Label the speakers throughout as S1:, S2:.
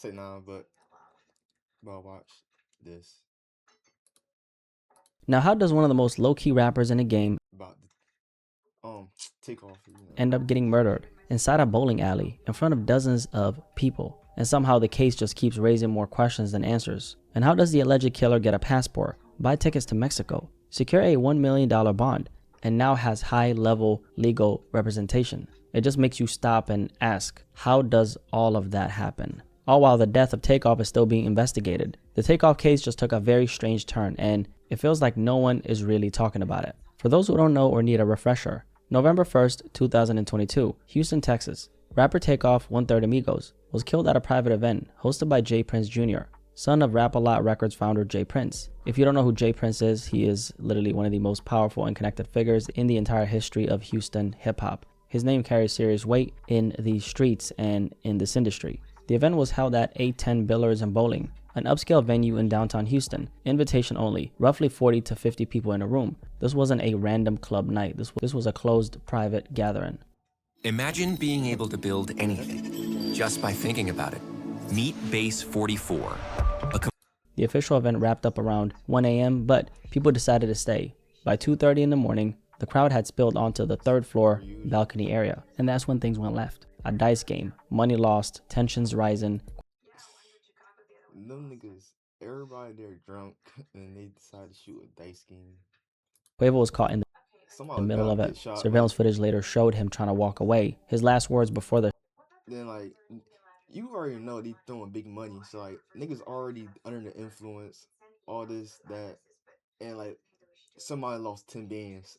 S1: say nah, but I'll watch this
S2: Now, how does one of the most low-key rappers in the game
S1: about the takeoff.
S2: end up getting murdered inside a bowling alley in front of dozens of people? And somehow the case just keeps raising more questions than answers. And how does the alleged killer get a passport, buy tickets to Mexico, secure a $1 million bond, and now has high-level legal representation? It just makes you stop and ask, how does all of that happen? All while the death of Takeoff is still being investigated. The Takeoff case just took a very strange turn, and it feels like no one is really talking about it. For those who don't know or need a refresher, November 1st, 2022, Houston, Texas, rapper Takeoff, one-third Migos, was killed at a private event hosted by J. Prince Jr., son of Rap-A-Lot Records founder J. Prince. If you don't know who J. Prince is, he is literally one of the most powerful and connected figures in the entire history of Houston hip-hop. His name carries serious weight in the streets and in this industry. The event was held at 810 Billers and Bowling, an upscale venue in downtown Houston, invitation only, roughly 40 to 50 people in a room. This wasn't a random club night, this was a closed private gathering.
S3: Imagine being able to build anything just by thinking about it. Meet Base 44.
S2: The official event wrapped up around 1 a.m., but people decided to stay. By 2:30 in the morning, the crowd had spilled onto the third floor balcony area, and that's when things went left. A dice game, money lost, tensions rising.
S1: Them niggas, everybody there drunk, and they decide to shoot a dice game.
S2: Quavo was caught in the
S1: Somebody
S2: middle of
S1: about to
S2: it.
S1: get shot.
S2: Surveillance footage later showed him trying to walk away. His last words before the
S1: Then like, you already know they throwing big money, so like niggas already under the influence, all this that, and like somebody lost 10 bands.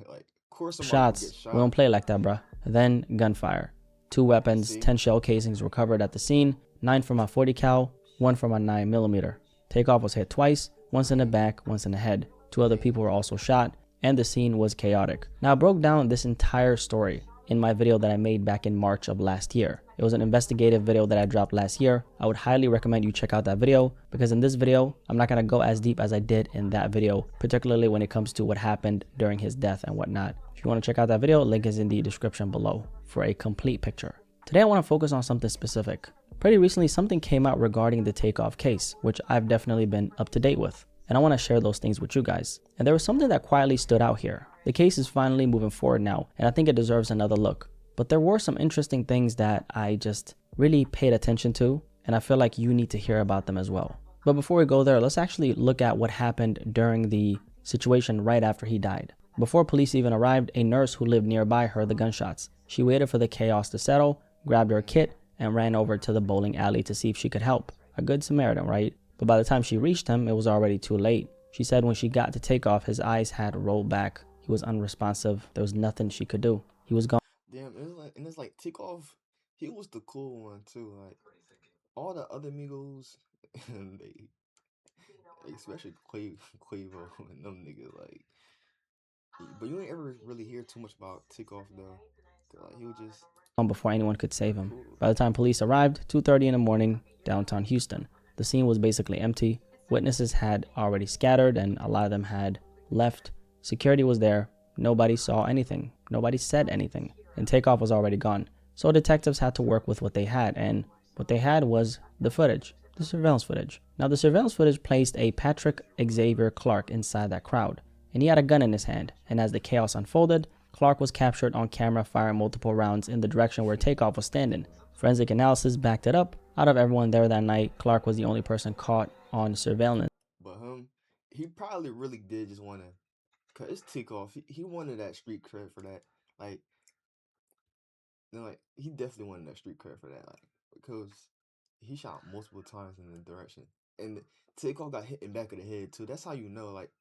S1: Like, of course somebody gonna get
S2: shots,
S1: shot.
S2: we don't play like that, bruh. Then gunfire. 2 weapons,
S1: See?
S2: 10 shell casings recovered at the scene, 9 from a 40 cal, 1 from a 9mm. Takeoff was hit twice, once in the back, once in the head. 2 other people were also shot, and the scene was chaotic. Now, I broke down this entire story in my video that I made back in March of last year. It was an investigative video that I dropped last year. I would highly recommend you check out that video, because in this video, I'm not going to go as deep as I did in that video, particularly when it comes to what happened during his death and whatnot. If you want to check out that video, link is in the description below for a complete picture. Today, I want to focus on something specific. Pretty recently, something came out regarding the Takeoff case, which I've definitely been up to date with. And I want to share those things with you guys. And there was something that quietly stood out here. The case is finally moving forward now, and I think it deserves another look. But there were some interesting things that I just really paid attention to, and I feel like you need to hear about them as well. But before we go there, let's actually look at what happened during the situation right after he died. Before police even arrived, a nurse who lived nearby heard the gunshots. She waited for the chaos to settle, grabbed her kit, and ran over to the bowling alley to see if she could help. A good Samaritan, right? But by the time she reached him, it was already too late. She said when she got to Takeoff, his eyes had rolled back. He was unresponsive. There was nothing she could do. He was gone.
S1: Damn, it's like Takeoff, he was the cool one too. Like all the other Migos, and especially Quavo and them niggas, like. But you ain't ever really hear too much about Takeoff though. 'Cause, like, he was just
S2: Before anyone could save him.
S1: cool.
S2: By the time police arrived, 2:30 in the morning, downtown Houston, the scene was basically empty. Witnesses had already scattered, and a lot of them had left. Security was there. Nobody saw anything. Nobody said anything. And Takeoff was already gone. So detectives had to work with what they had, and what they had was the footage, the surveillance footage. Now, the surveillance footage placed a Patrick Xavier Clark inside that crowd, and he had a gun in his hand. And as the chaos unfolded, Clark was captured on camera firing multiple rounds in the direction where Takeoff was standing. Forensic analysis backed it up. Out of everyone there that night, Clark was the only person caught on surveillance.
S1: But he probably really did just want to, cause it's Takeoff. He wanted that street cred for that. Like, he definitely wanted that street cred for that. Like, because he shot multiple times in the direction, and Takeoff got hit in the back of the head too. That's how you know, like,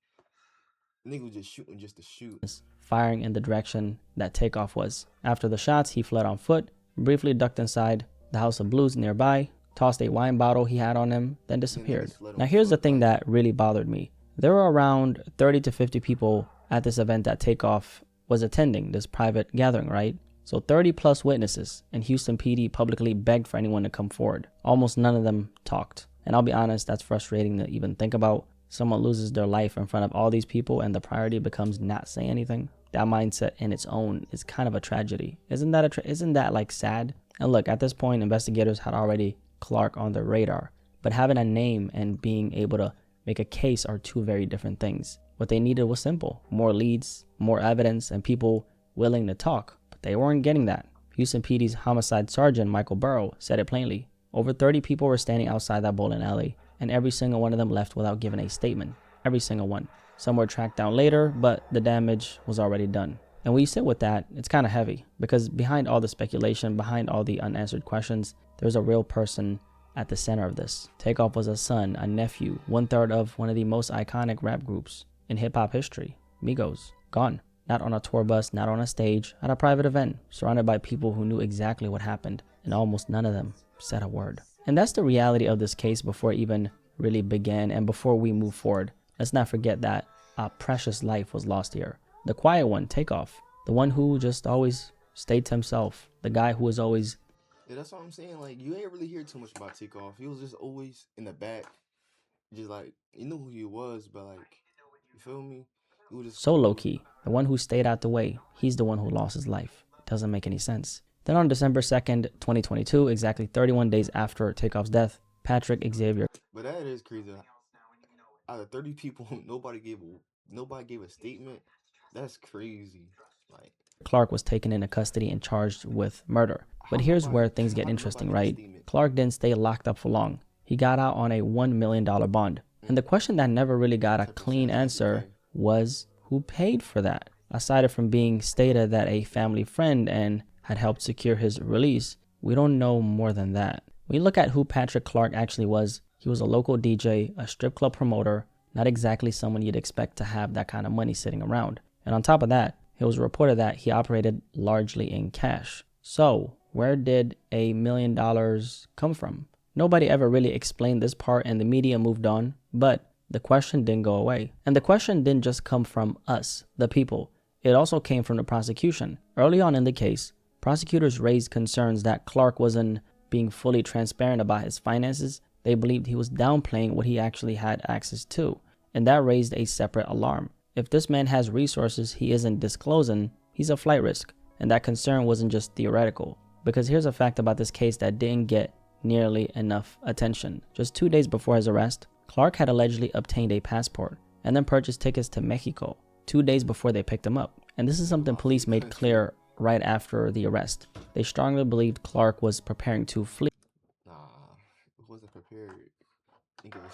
S1: nigga was just shooting just to shoot.
S2: Firing in the direction that Takeoff was. After the shots, he fled on foot, briefly ducked inside the House of Blues nearby, tossed a wine bottle he had on him, then disappeared. Now here's the thing that really bothered me. There were around 30 to 50 people at this event that Takeoff was attending, this private gathering, right? So 30 plus witnesses, and Houston PD publicly begged for anyone to come forward. Almost none of them talked. And I'll be honest, that's frustrating to even think about. Someone loses their life in front of all these people and the priority becomes not say anything. That mindset in its own is kind of a tragedy. Isn't that like sad? And look, at this point, investigators had already Clark on their radar. But having a name and being able to make a case are two very different things. What they needed was simple: more leads, more evidence, and people willing to talk. But they weren't getting that. Houston PD's homicide sergeant Michael Burrow said it plainly. Over 30 people were standing outside that bowling alley, and every single one of them left without giving a statement. Every single one. Some were tracked down later, but the damage was already done. And when you sit with that, it's kind of heavy, because behind all the speculation, behind all the unanswered questions, there's a real person at the center of this. Takeoff was a son, a nephew, 1/3 of one of the most iconic rap groups in hip-hop history, Migos. Gone. Not on a tour bus, not on a stage, at a private event, surrounded by people who knew exactly what happened, and almost none of them said a word. And that's the reality of this case before it even really began, and before we move forward. Let's not forget that a precious life was lost here. The quiet one, Takeoff. The one who just always stayed to himself. The guy who was always...
S1: Yeah, that's what I'm saying. Like, you ain't really hear too much about Takeoff. He was just always in the back. Just like, you knew who he was, but like, you feel me? He was just
S2: so low-key. The one who stayed out the way. He's the one who lost his life. Doesn't make any sense. Then on December 2nd, 2022, exactly 31 days after Takeoff's death, Patrick Xavier...
S1: But that is crazy. Out of 30 people, nobody gave a statement. That's crazy. Like,
S2: Clark was taken into custody and charged with murder. But here's where things get interesting, right? Clark didn't stay locked up for long. He got out on a $1 million bond. And the question that never really got a clean answer was, who paid for that? Aside from being stated that a family friend and had helped secure his release, we don't know more than that. When you look at who Patrick Clark actually was, he was a local DJ, a strip club promoter, not exactly someone you'd expect to have that kind of money sitting around. And on top of that, it was reported that he operated largely in cash. So, where did $1 million come from? Nobody ever really explained this part, and the media moved on, but the question didn't go away. And the question didn't just come from us, the people. It also came from the prosecution. Early on in the case, prosecutors raised concerns that Clark wasn't being fully transparent about his finances. They believed he was downplaying what he actually had access to, and that raised a separate alarm. If this man has resources he isn't disclosing, he's a flight risk, and that concern wasn't just theoretical. Because here's a fact about this case that didn't get nearly enough attention. Just 2 days before his arrest, Clark had allegedly obtained a passport and then purchased tickets to Mexico 2 days before they picked him up. And this is something police made clear right after the arrest. They strongly believed Clark was preparing to flee.
S1: nah, it wasn't prepared. I think it was,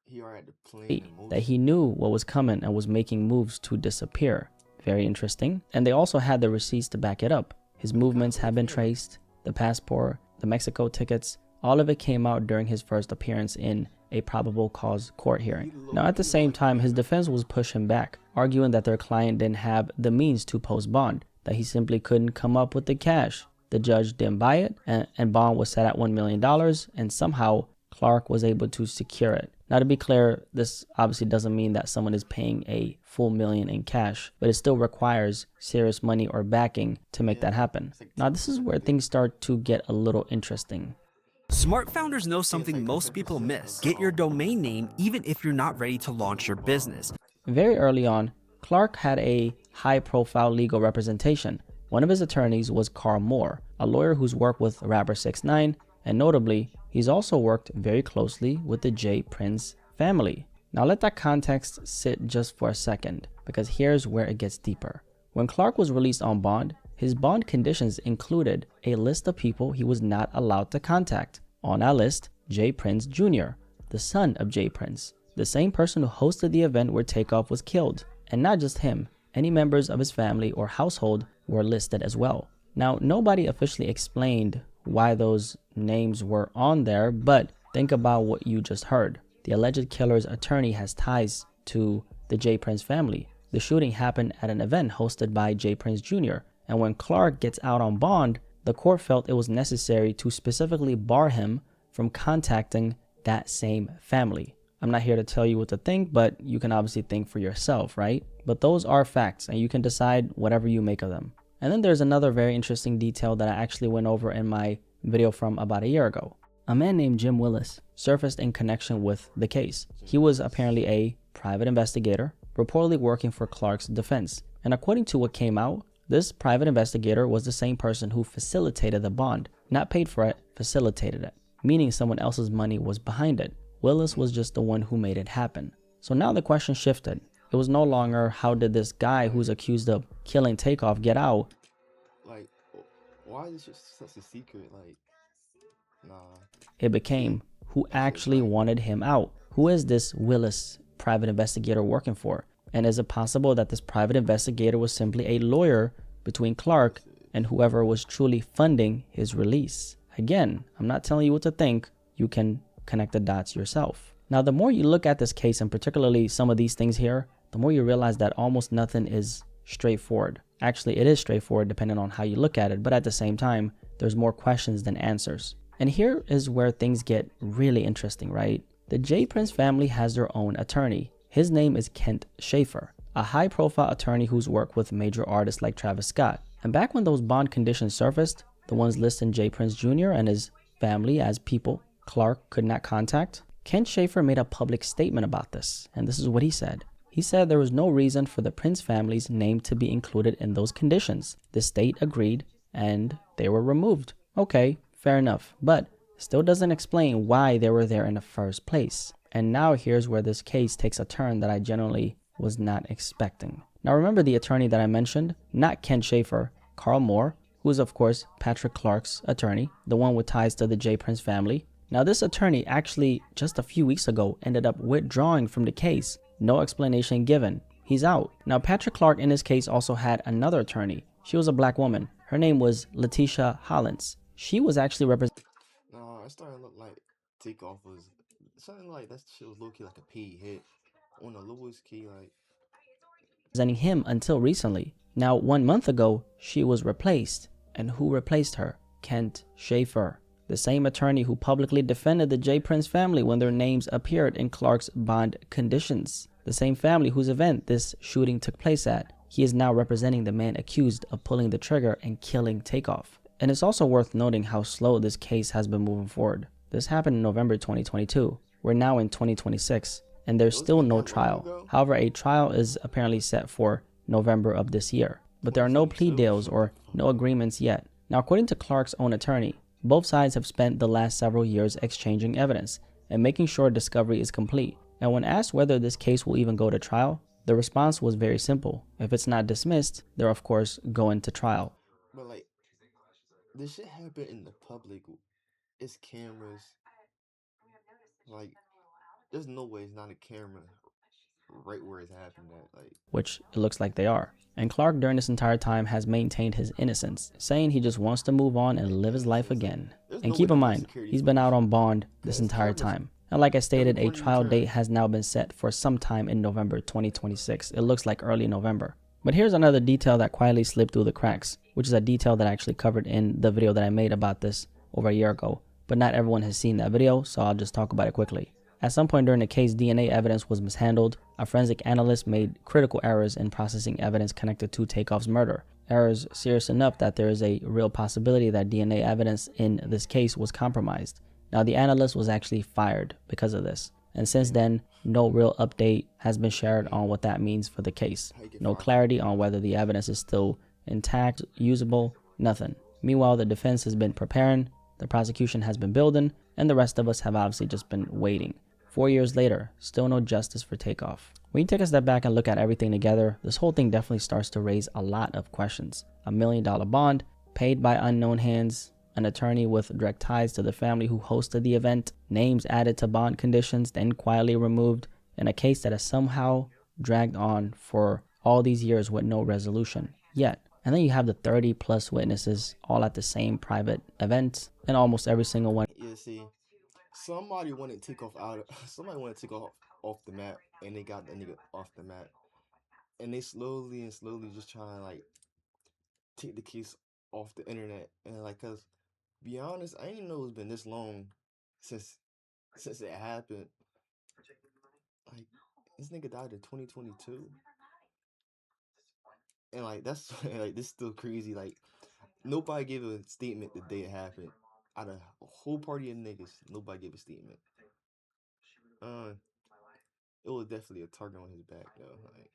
S1: he already had the plan.
S2: That he knew what was coming and was making moves to disappear. Very interesting. And they also had the receipts to back it up. His movements have been traced, the passport, the Mexico tickets, all of it came out during his first appearance in a probable cause court hearing. Now, at the same time, his defense was pushing back, arguing that their client didn't have the means to post bond, that he simply couldn't come up with the cash. The judge didn't buy it, and bond was set at $1 million, and somehow Clark was able to secure it. Now, to be clear, this obviously doesn't mean that someone is paying a full million in cash, but it still requires serious money or backing to make that happen. Now, this is where things start to get a little interesting.
S4: Smart founders know something most people miss. Get your domain name even if you're not ready to launch your business.
S2: Very early on, Clark had a high-profile legal representation. One of his attorneys was Carl Moore, a lawyer who's worked with rapper 6ix9ine, and notably, he's also worked very closely with the J. Prince family. Now let that context sit just for a second, because here's where it gets deeper. When Clark was released on bond, his bond conditions included a list of people he was not allowed to contact. On that list, J. Prince Jr., the son of J. Prince, the same person who hosted the event where Takeoff was killed. And not just him, any members of his family or household were listed as well. Now, nobody officially explained why those names were on there, but think about what you just heard. The alleged killer's attorney has ties to the J. Prince family. The shooting happened at an event hosted by J. Prince Jr., and when Clark gets out on bond, the court felt it was necessary to specifically bar him from contacting that same family. I'm not here to tell you what to think, but you can obviously think for yourself, right? But those are facts, and you can decide whatever you make of them. And then there's another very interesting detail that I actually went over in my video from about a year ago. A man named Jim Willis surfaced in connection with the case. He was apparently a private investigator, reportedly working for Clark's defense. And according to what came out, this private investigator was the same person who facilitated the bond. Not paid for it, facilitated it. meaning someone else's money was behind it. Willis was just the one who made it happen. So now the question shifted. It was no longer how did this guy who's accused of killing Takeoff get out?
S1: Like, why is this just such a secret? Like, nah.
S2: It
S1: See,
S2: became who
S1: it's
S2: actually
S1: like,
S2: wanted him out. Who is this Willis private investigator working for? And is it possible that this private investigator was simply a lawyer between Clark and whoever was truly funding his release? Again, I'm not telling you what to think. You can connect the dots yourself. Now, the more you look at this case, and particularly some of these things here, the more you realize that almost nothing is straightforward. Actually, it is straightforward depending on how you look at it, but at the same time, there's more questions than answers. And here is where things get really interesting, right? The J. Prince family has their own attorney. His name is Kent Schaefer, a high-profile attorney who's worked with major artists like Travis Scott. And back when those bond conditions surfaced, the ones listing J. Prince Jr. and his family as people Clark could not contact, Kent Schaefer made a public statement about this, and this is what he said. He said there was no reason for the Prince family's name to be included in those conditions. The state agreed, and they were removed. Okay, fair enough, but still doesn't explain why they were there in the first place. And now here's where this case takes a turn that I generally was not expecting. Now remember the attorney that I mentioned? Not Kent Schaefer, Carl Moore, who is of course Patrick Clark's attorney, the one with ties to the J. Prince family. Now this attorney actually just a few weeks ago ended up withdrawing from the case. No explanation given. He's out. Now Patrick Clark in this case also had another attorney. She was a black woman. Her name was Letitia Hollins. She was actually representing
S1: nah, it started to look like Takeoff was something like that shit was low key like a P hit on the lowest key. Like,
S2: him until recently. Now 1 month ago, she was replaced. And who replaced her? Kent Schaefer, the same attorney who publicly defended the J. Prince family when their names appeared in Clark's bond conditions. The same family whose event this shooting took place at. He is now representing the man accused of pulling the trigger and killing Takeoff. And it's also worth noting how slow this case has been moving forward. This happened in November 2022. We're now in 2026, and there's still no trial. However, a trial is apparently set for November of this year. But there are no plea deals or no agreements yet. Now, according to Clark's own attorney, both sides have spent the last several years exchanging evidence and making sure discovery is complete. And when asked whether this case will even go to trial, the response was very simple. If it's not dismissed, they're of course going to trial.
S1: but like, this shit happened in the public. It's cameras. Like, there's no way it's not a camera right where it's happened at. Like,
S2: Which it looks like they are. And Clark during this entire time has maintained his innocence, saying he just wants to move on and live his life again. And keep in mind, he's been out on bond this entire time. And like I stated, a trial date has now been set for sometime in November 2026. It looks like early November. But here's another detail that quietly slipped through the cracks, which is a detail that I actually covered in the video that I made about this over a year ago. But not everyone has seen that video, so I'll just talk about it quickly. At some point during the case, DNA evidence was mishandled. A forensic analyst made critical errors in processing evidence connected to Takeoff's murder. Errors serious enough that there is a real possibility that DNA evidence in this case was compromised. Now, the analyst was actually fired because of this. And since then, no real update has been shared on what that means for the case. No clarity on whether the evidence is still intact, usable, nothing. Meanwhile, the defense has been preparing, the prosecution has been building, and the rest of us have obviously just been waiting. 4 years later, still no justice for Takeoff. When you take a step back and look at everything together, this whole thing definitely starts to raise a lot of questions. $1 million bond, paid by unknown hands, an attorney with direct ties to the family who hosted the event, names added to bond conditions, then quietly removed, and a case that has somehow dragged on for all these years with no resolution yet. And then you have the 30 plus witnesses all at the same private event, and almost every single one.
S1: yeah, see, somebody wanted to take off out. Somebody wanted to take off the map, and they got that nigga off the map, and they slowly and slowly just trying to like take the case off the internet, and like, cause be honest, I didn't know it's been this long since it happened. Like, this nigga died in 2022, and like that's like this still crazy. Like, nobody gave a statement the day it happened. Out of a whole party of niggas, nobody gave a statement. Uh, it was definitely a target on his back though. Like,